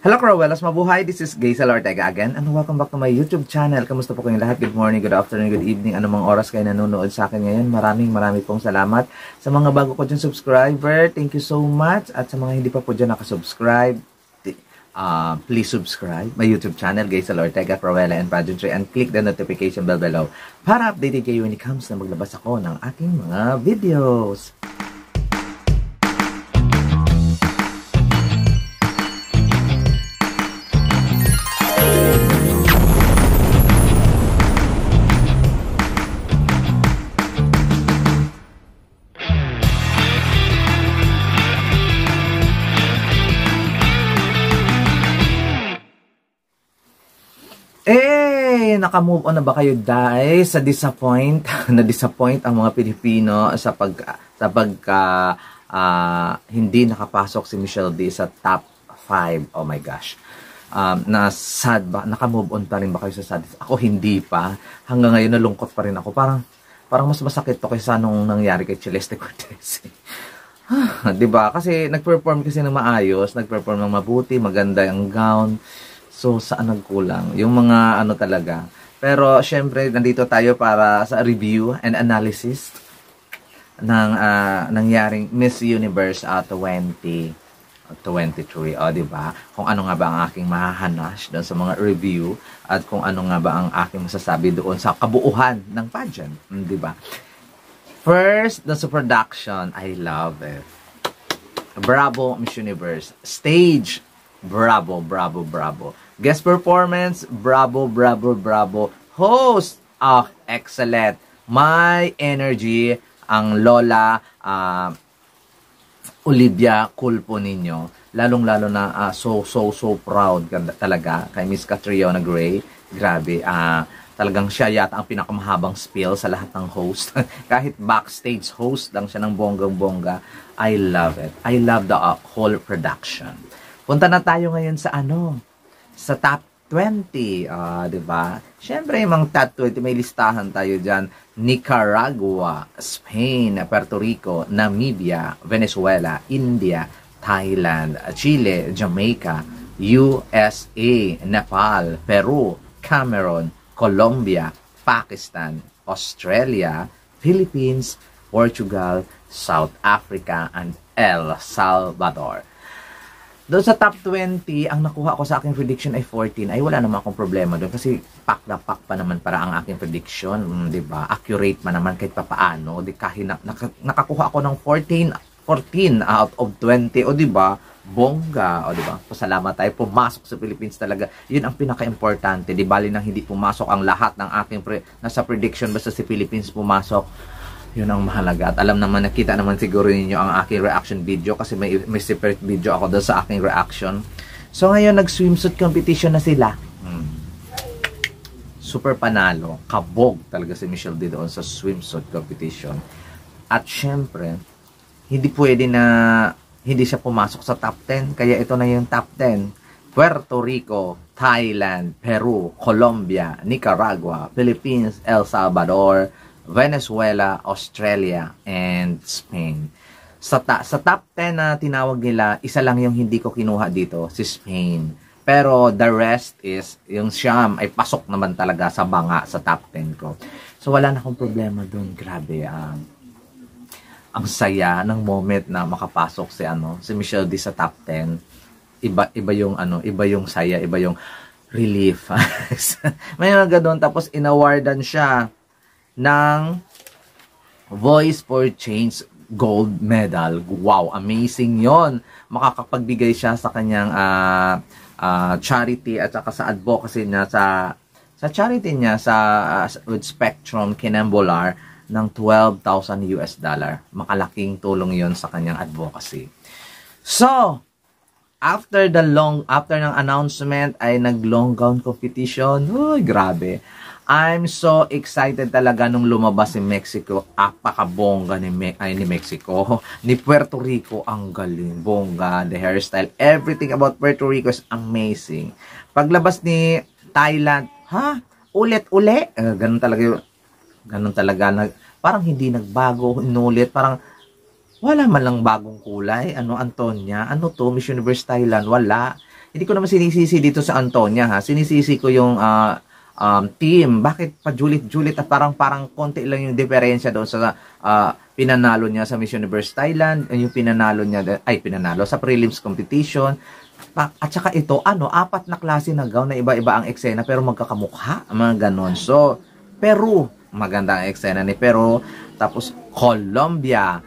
Hello Crowellas, mabuhay! This is Gaysel Ortega again and welcome back to my YouTube channel. Kamusta po kayong lahat? Good morning, good afternoon, good evening. Anumang oras kayo nanonood sa akin ngayon. Marami pong salamat. Sa mga bago ko dyan subscriber, thank you so much. At sa mga hindi pa po dyan nakasubscribe, please subscribe my YouTube channel, Gaysel Ortega, Cruella and Pageantry, and click the notification bell below para updated kayo when it comes na maglabas ako ng aking mga videos. Naka-move on na ba kayo guys sa na-disappoint ang mga Pilipino sa hindi nakapasok si Michelle D sa top 5? Oh my gosh. Na-sad ba? Naka-move on pa rin ba kayo sa sad? Ako hindi pa. Hanggang ngayon nalungkot pa rin ako. Parang mas masakit to kaysa nung nangyari kay Celeste Cortez. Diba? Kasi nag-perform kasi ng maayos, nag-perform ng mabuti, maganda ang gown. So, saan nagkulang? Yung mga ano talaga. Pero, syempre, nandito tayo para sa review and analysis ng nangyaring Miss Universe 2023. O, diba? Kung ano nga ba ang aking mahahanash doon sa mga review at kung ano nga ba ang aking masasabi doon sa kabuuhan ng pageant. Diba? First, the production. I love it. Bravo, Miss Universe. Stage. Bravo, bravo, bravo. Guest performance, bravo, bravo, bravo. Host, excellent. My energy, ang Lola Olivia Culpo ninyo. Lalong-lalo na so proud talaga kay Miss Catriona Gray. Grabe, talagang siya yata ang pinakamahabang spiel sa lahat ng host. Kahit backstage host lang siya ng bonggang-bongga. I love it. I love the whole production. Punta na tayo ngayon sa sa top 20, diba? Siyempre, yung mga top 20, may listahan tayo dyan. Nicaragua, Spain, Puerto Rico, Namibia, Venezuela, India, Thailand, Chile, Jamaica, USA, Nepal, Peru, Cameroon, Colombia, Pakistan, Australia, Philippines, Portugal, South Africa, and El Salvador. Doon sa top 20, ang nakuha ko sa aking prediction ay 14. Ay wala naman akong problema doon kasi pack na pack pa naman para ang aking prediction. Diba? Accurate man naman kahit papaano. Kahit nakakuha ako ng 14 out of 20. O diba? Bongga. O diba? Pasalamat tayo. Pumasok sa Philippines talaga. Yun ang pinaka-importante. Di bali nang hindi pumasok ang lahat ng aking nasa prediction basta si Philippines pumasok. Yun ang mahalaga. At alam naman, nakita naman siguro ninyo ang aking reaction video kasi may separate video ako doon sa aking reaction. So ngayon, nag-swimsuit competition na sila. Super panalo. Kabog talaga si Michelle D doon sa swimsuit competition. At syempre, hindi pwede na hindi siya pumasok sa top 10. Kaya ito na yung top 10. Puerto Rico, Thailand, Peru, Colombia, Nicaragua, Philippines, El Salvador, Venezuela, Australia, and Spain. Sa top 10 na tinawag nila, isa lang yung hindi ko kinuha dito, si Spain. Pero the rest is, yung siyam ay pasok naman talaga sa banga sa top 10 ko. So wala na akong problema dun. Grabe, ang saya ng moment na makapasok si Michelle D sa top 10. Iba yung saya, iba yung relief. May mga ganun, tapos inawardan siya ng Voice for Change gold medal. Wow, amazing yon. Makakapagbigay siya sa kanyang charity at saka sa advocacy niya sa charity niya with Spectrum Kinembolar ng $12,000 US. Makalaking tulong yon sa kanyang advocacy. So, after ng announcement ay nag-long gown competition. Uy, grabe. I'm so excited talaga nung lumabas si Mexico. Apakabongga ni Mexico. Ni Puerto Rico, ang galing. Bongga, the hairstyle, everything about Puerto Rico is amazing. Paglabas ni Thailand, ulit-uli. Ganun talaga. Parang hindi nagbago, inulit. Parang wala man lang bagong kulay. Ano, Antonia? Ano to? Miss Universe Thailand? Wala. Hindi ko naman sinisisi dito sa Antonia, ha. Sinisisi ko yung team. Bakit pajulit-julit at parang konti lang yung diferensya doon sa pinanalo niya sa Miss Universe Thailand, yung pinanalo sa prelims competition. At saka ito, 4 na klase na gown na iba-iba ang eksena pero magkakamukha, mga ganon. So, Peru, maganda ang eksena ni Peru. Tapos, Colombia.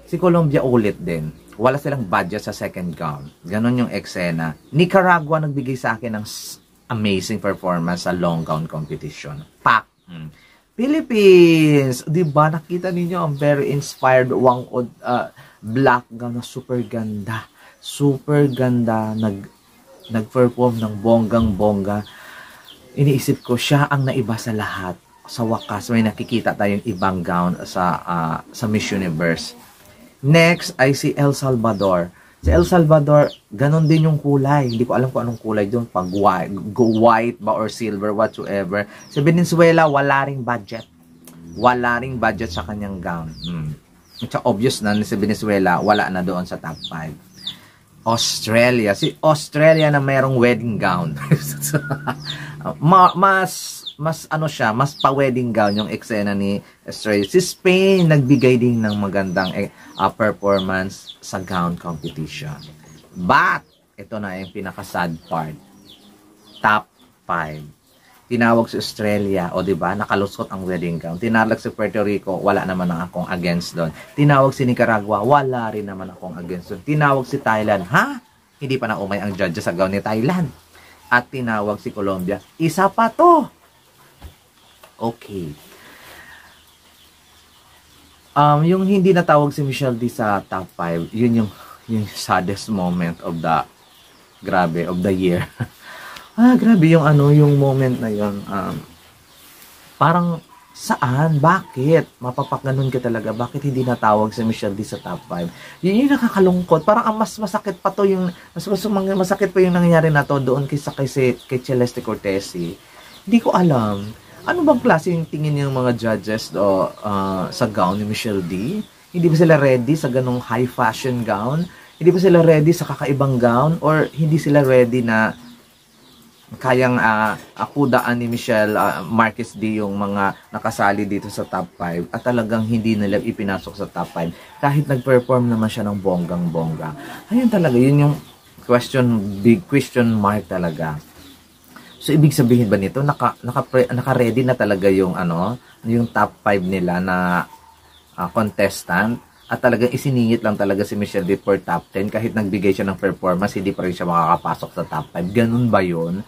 Si Colombia ulit din. Wala silang budget sa second gown. Ganon yung eksena. Nicaragua nagbigay sa akin ng amazing performance sa long gown competition. Pak! Philippines! Diba, nakita ninyo ang very inspired black gown na super ganda. Super ganda. Nag-perform ng bonggang-bongga. Iniisip ko, siya ang naiba sa lahat. Sa wakas, may nakikita tayong ibang gown sa Miss Universe. Next ay si El Salvador. Si El Salvador, ganon din yung kulay. Hindi ko alam kung anong kulay doon. Pag white ba or silver, whatsoever. Si Venezuela, wala ring budget. Wala ring budget sa kanyang gown. It's obvious na si Venezuela, wala na doon sa top 5. Australia. Si Australia na mayroong wedding gown. mas pa-wedding gown yung eksena ni Australia. Si Spain, nagbigay din ng magandang performance sa gown competition. But, ito na yung pinaka-sad part. Top 5. Tinawag si Australia, o diba, nakalusot ang wedding gown. Tinawag si Puerto Rico, wala naman akong against doon. Tinawag si Nicaragua, wala rin naman akong against doon. Tinawag si Thailand, hindi pa na umay ang judges sa gown ni Thailand. At tinawag si Colombia, isa pa to. Okay. Yung hindi natawag si Michelle D sa top 5, yun yung saddest moment of the year. Grabe yung moment na yun. Parang saan? Bakit? Mapapaganoon ka talaga. Bakit hindi natawag si Michelle D sa top 5? Yun yung nakakalungkot. Parang ang mas masakit pa to masakit pa yung nangyari na to doon kay Celeste Cortesi. Hindi ko alam. Ano bang klase yung tingin ng mga judges sa gown ni Michelle D? Hindi ba sila ready sa ganong high fashion gown? Hindi ba sila ready sa kakaibang gown? Or hindi sila ready na kayang akudaan ni Michelle Marquez D yung mga nakasali dito sa top 5 at talagang hindi nila ipinasok sa top 5 kahit nag-perform naman siya ng bonggang-bongga. Ayun talaga, yun yung big question mark talaga. So, ibig sabihin ba nito, naka-ready na talaga yung top 5 nila na contestant at talagang isiningit lang talaga si Michelle D for top 10 kahit nagbigay siya ng performance, hindi pa rin siya makakapasok sa top 5. Ganun ba yun?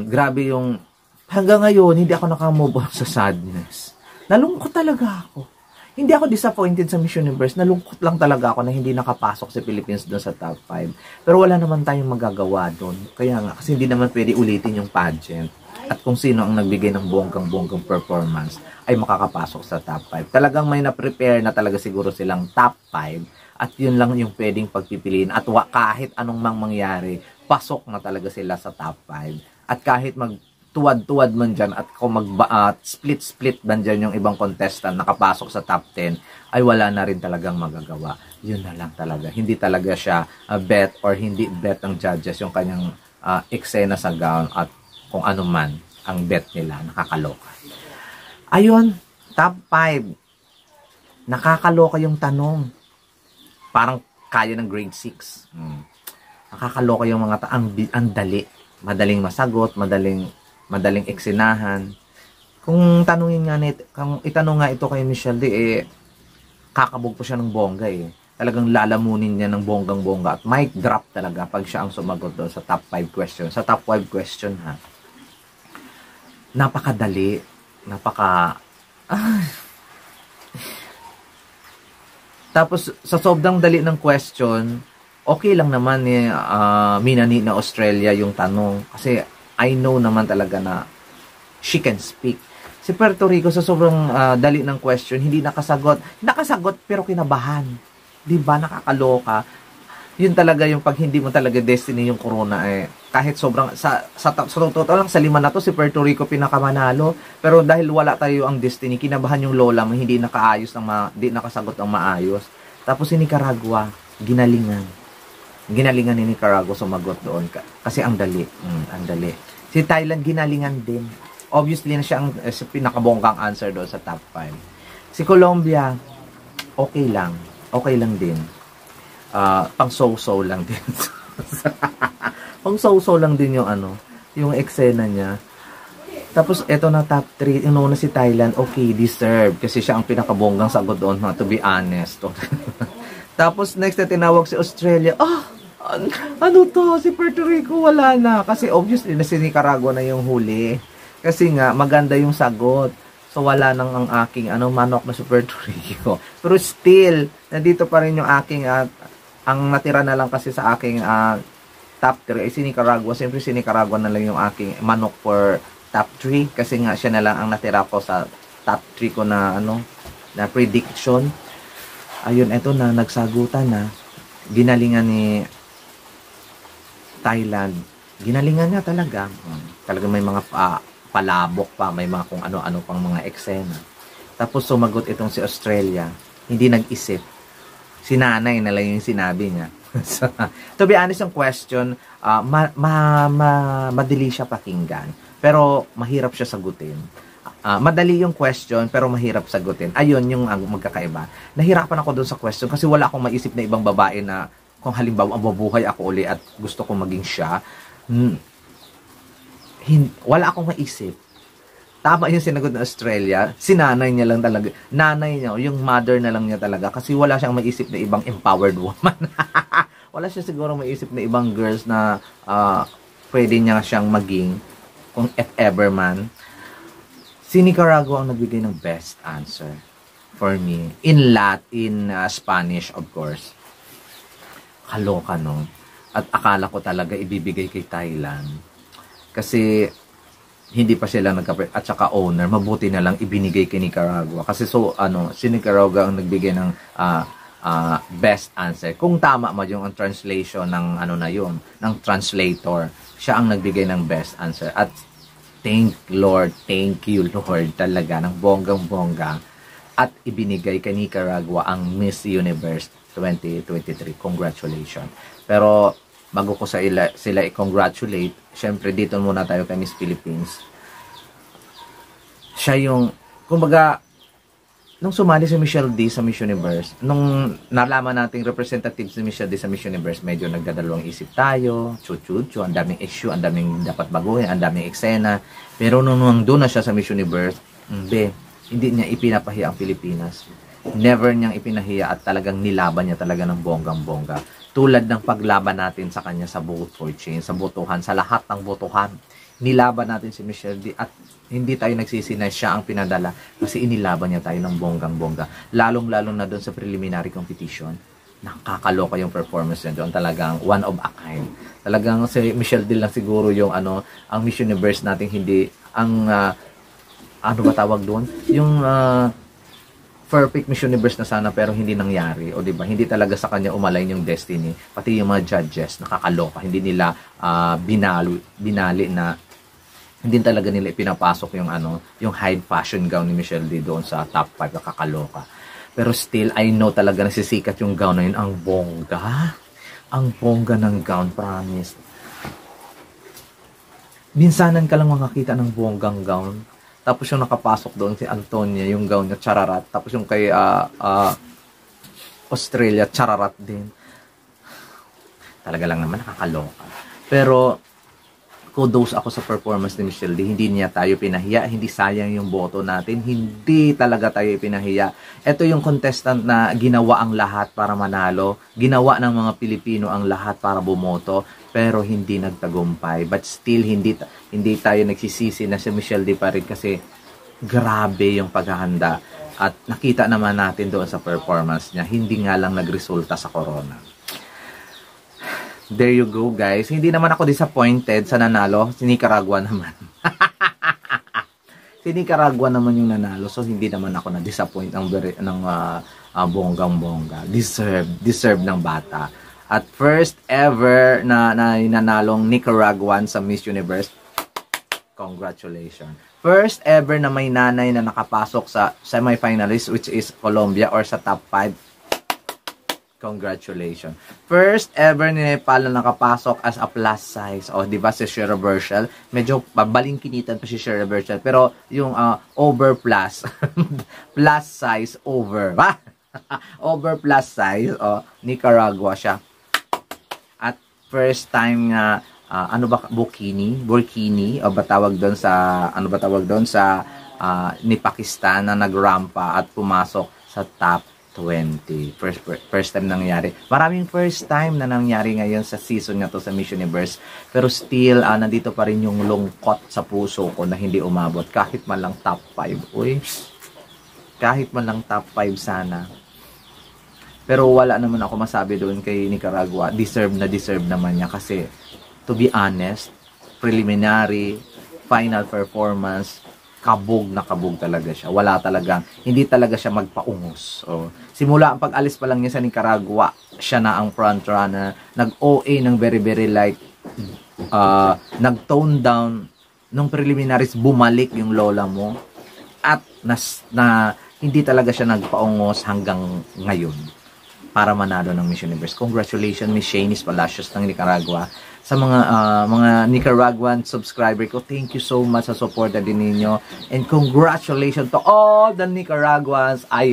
Grabe yung hanggang ngayon, hindi ako nakamove on sa sadness. Nalungkot talaga ako. Hindi ako disappointed sa Miss Universe. Nalungkot lang talaga ako na hindi nakapasok si Philippines doon sa top 5. Pero wala naman tayong magagawa doon. Kaya nga, kasi hindi naman pwede ulitin yung pageant. At kung sino ang nagbigay ng bonggang-bonggang performance ay makakapasok sa top 5. Talagang may na-prepare na talaga siguro silang top 5. At yun lang yung pwedeng pagpipiliin. At kahit anong mangyari, pasok na talaga sila sa top 5. At kahit tuwad-tuwad man dyan at kung split-split man dyan yung ibang contestant nakapasok sa top 10, ay wala na rin talagang magagawa. Yun na lang talaga. Hindi talaga siya bet or hindi bet ng judges yung kanyang eksena sa gown at kung ano man ang bet nila. Nakakaloka. Ayun, top 5. Nakakaloka yung tanong. Parang kaya ng grade 6. Nakakaloka yung mga ang dali. Madaling masagot, madaling eksenahan. Kung itanong nga ito kay Michelle D, kakabog po siya ng bongga Talagang lalamunin niya ng bonggang-bongga at mic drop talaga pag siya ang sumagot doon sa top 5 question. Sa top 5 question napakadali. Tapos sa sobrang dali ng question, okay lang naman minani na Australia yung tanong. Kasi I know naman talaga na she can speak. Si Puerto Rico sa sobrang dali ng question, hindi nakasagot. Nakasagot pero kinabahan. 'Di ba nakakaloka? Yun talaga yung pag hindi mo talaga destiny yung corona kahit sobrang sa total lang sa 5 na to si Puerto Rico pinakamanalo, pero dahil wala tayo ang destiny, kinabahan yung lola mo, hindi nakasagot ng maayos. Tapos si Nicaragua, ginalingan. Ginalingan ni Nicaragua sumagot doon. Kasi ang dali. Ang dali. Si Thailand, ginalingan din. Obviously, na siya ang pinakabonggang answer doon sa top 5. Si Colombia, okay lang. Okay lang din. Pang so-so lang din. Pang so-so lang din yung yung eksena niya. Tapos, eto na top 3. Yung una si Thailand, okay, deserve. Kasi siya ang pinakabonggang sagot doon, to be honest. Tapos, next na tinawag si Australia. Ano to? Si Puerto Rico, wala na. Kasi obviously, na si Nicaragua na yung huli. Kasi nga, maganda yung sagot. So, wala nang ang aking manok na si Puerto Rico. Pero still, nandito pa rin yung aking, ang natira na lang kasi sa aking top 3 ay si Nicaragua. Siyempre, si Nicaragua na lang yung aking manok for top 3 kasi nga siya na lang ang natira ko sa top 3 ko na na prediction. Ayun, eto na, nagsagutan na. Ginalingan ni Thailand. Ginalingan niya talaga. Talaga may mga palabok pa, may mga kung ano-ano pang mga eksena. Tapos sumagot itong si Australia. Hindi nag-isip. Sinanay na lang yung sinabi niya. So, to be honest, yung question, madali siya pakinggan. Pero mahirap siya sagutin. Madali yung question, pero mahirap sagutin. Ayun yung magkakaiba. Nahirapan ako doon sa question kasi wala akong maisip na ibang babae na kung halimbawa mabubuhay ako uli at gusto kong maging siya. Wala akong maisip. Tama yung sinagot ng Australia. Sinanay niya lang talaga. Nanay niya, yung mother na lang niya talaga. Kasi wala siyang maisip na ibang empowered woman. Wala siya siguro maisip na ibang girls na pwede niya siyang maging kung if ever man. Si Nicaragua ang nagbigay ng best answer for me. In Spanish, of course. Kaloka, no? At akala ko talaga ibibigay kay Thailand. Kasi hindi pa sila at saka owner, mabuti na lang ibinigay kay Nicaragua. Kasi si Nicaragua ang nagbigay ng best answer. Kung tama mo yung translation ng na yun, ng translator, siya ang nagbigay ng best answer. At thank you Lord talaga ng bonggang-bongga. At ibinigay kay Nicaragua ang Miss Universe 2023. Congratulations. Pero bago ko sila i-congratulate, syempre dito muna tayo kay Miss Philippines. Siya yung, kumbaga, nung sumali si Michelle D sa Miss Universe, nung nalaman nating representative si Michelle D sa Miss Universe, medyo nagdadalawang isip tayo, ang daming issue, ang daming dapat baguhin, ang daming eksena. Pero nung doon na siya sa Miss Universe, hindi niya ipinapahiya ang Pilipinas. Never niyang ipinahiya at talagang nilaban niya talaga ng bonggang-bongga. Tulad ng paglaban natin sa kanya sa vote for change, sa botohan, sa lahat ng botohan. Nilaban natin si Michelle D at hindi tayo nagsisi na siya ang pinadala kasi inilaban niya tayo ng bonggang-bongga. Lalong-lalo na doon sa preliminary competition. Nakakaloka yung performance niya doon. Talagang one of a kind. Talagang si Michelle D lang siguro yung ang Miss Universe natin hindi ang ano ba tawag doon? Yung perfect Miss Universe na sana pero hindi nangyari. O diba? Hindi talaga sa kanya umalay yung destiny. Pati yung mga judges, nakakaloka. Hindi nila binali na hindi talaga nila ipinapasok yung yung high fashion gown ni Michelle D doon sa top 5, nakakaloka. Pero still, I know talaga nasisikat yung gown na yun. Ang bongga. Ang bongga ng gown, promise. Minsanan ka lang makakita ng bonggang gown. Tapos yung nakapasok doon si Antonia, yung gown niya, chararat. Tapos yung kay Australia, chararat din. Talaga lang naman, nakakaloka. Pero, kudos ako sa performance ni Michelle D. Hindi niya tayo pinahiya, hindi sayang yung boto natin, hindi talaga tayo pinahiya. Ito yung contestant na ginawa ang lahat para manalo, ginawa ng mga Pilipino ang lahat para bumoto, pero hindi nagtagumpay. But still, hindi tayo nagsisisi na si Michelle D pa rin kasi grabe yung paghahanda. At nakita naman natin doon sa performance niya, hindi nga lang nagresulta sa corona. There you go, guys. Hindi naman ako disappointed sa nanalo. Si Nicaragua naman. Si Nicaragua naman yung nanalo. So, hindi naman ako na-disappoint ng bonggang-bongga. Deserve ng bata. At first ever na nanalong Nicaraguan sa Miss Universe. Congratulations. First ever na may nanay na nakapasok sa semifinalist, which is Colombia, or sa top 5. Congratulations. First ever ni Nepal na nakapasok as a plus size. O, di ba si Shira Bershel? Medyo balingkinitan pa si Shira Bershel. Pero yung over plus, plus size over. Over plus size. O, Nicaragua siya. At first time nga, ano ba, Burkini? O ba tawag doon sa, ano ba tawag doon sa ni Pakistan na nagrampa at pumasok sa top 20. First time nangyari. Maraming first time na nangyari ngayon sa season na to sa Miss Universe. Pero still, nandito pa rin yung lungkot sa puso ko na hindi umabot. Kahit man lang top 5. Uy, kahit man lang top 5 sana. Pero wala naman ako masabi doon kay Nicaragua. Deserve naman niya. Kasi, to be honest, preliminary, final performance, kabog na kabog talaga siya. Wala talagang, hindi talaga siya magpaungos. So, simula ang pag-alis pa lang niya sa Nicaragua, siya na ang front runner. Nag-OA ng very light. Nag-tone down nung preliminaries, bumalik yung lola mo. At hindi talaga siya nagpaungos hanggang ngayon para manalo ng Miss Universe. Congratulations, Miss Shanice Palacios ng Nicaragua. Sa mga Nicaraguan subscriber ko, thank you so much sa support na din ninyo. And congratulations to all the Nicaraguans. I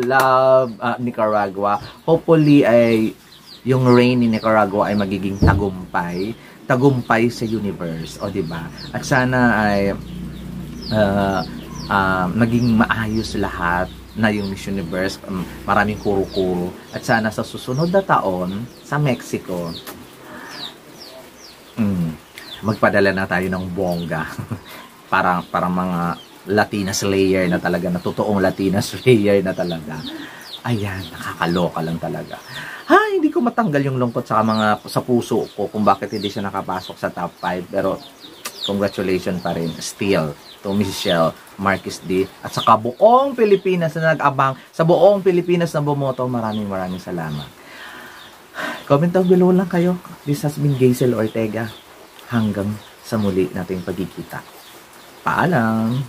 love Nicaragua. Hopefully, yung reign ni Nicaragua ay magiging tagumpay. Tagumpay sa universe. O, diba? At sana ay naging maayos lahat na yung Miss Universe. Maraming kuro-kuro. At sana sa susunod na taon, sa Mexico, magpadala na tayo ng bongga para mga Latina Slayer na talaga, na totoong Latina Slayer na talaga. Ayan, nakakaloka lang talaga. Hindi ko matanggal yung lungkot sa puso ko kung bakit hindi siya nakapasok sa top 5. Pero congratulations pa rin still to Michelle Marquez D at sa buong Pilipinas na nag-abang, sa buong Pilipinas na bumoto. Maraming salamat. Comment down below lang kayo. This has been Gazel Ortega. Hanggang sa muli nating pagkikita. Paalam!